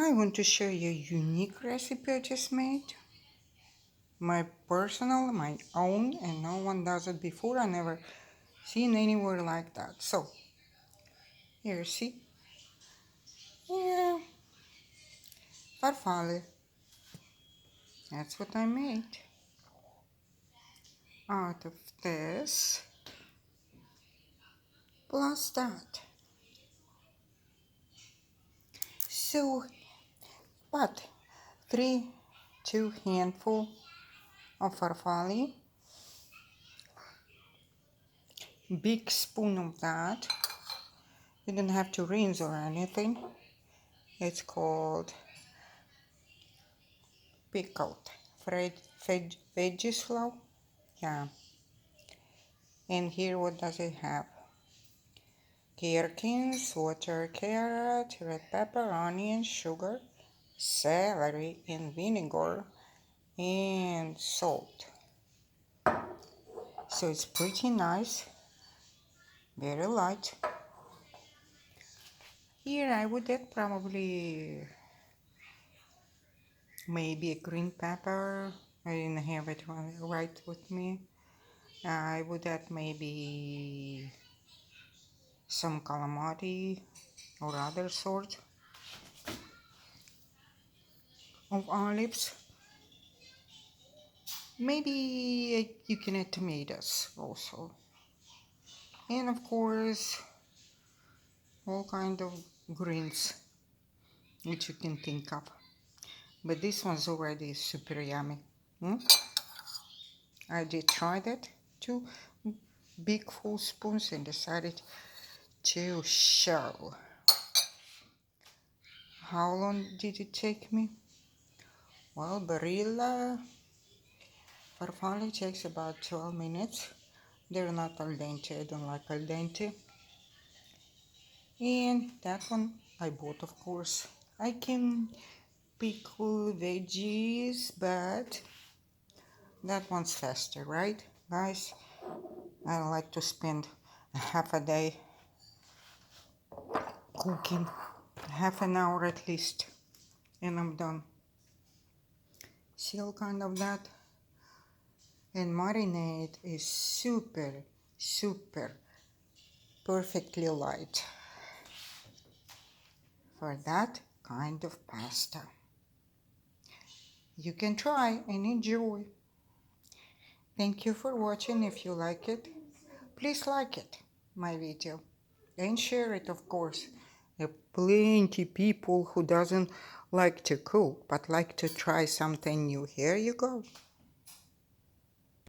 I want to show you a unique recipe I just made. My personal, my own, and no one does it before. I never seen anywhere like that. So, here, see? Yeah, farfalle. That's what I made. Out of this, plus that. So, what? 2 handful of farfalle. Big spoon of that. You don't have to rinse or anything. It's called pickled veggies flour. Yeah. And here, what does it have? Gherkins, water, carrot, red pepper, onion, sugar, celery, and vinegar, and salt. So it's pretty nice, very light. Here I would add probably maybe a green pepper. I didn't have it right with me. I would add maybe some calamari or other sort of olives. Maybe you can add tomatoes also. And of course, all kind of greens which you can think of. But this one's already super yummy. I did try that. 2 big full spoons and decided to show. How long did it take me? Well, barilla farfalle takes about 12 minutes. They're not al dente. I don't like al dente. And that one I bought, of course. I can pickle veggies, but that one's faster, right, guys? I don't like to spend half a day cooking, half an hour at least, and I'm done. See all kind of that. And marinade is super perfectly light for that kind of pasta. You can try and enjoy. Thank you for watching. If you like it, please like it, my video, and share it, of course. There are plenty people who doesn't like to cook but like to try something new. Here you go.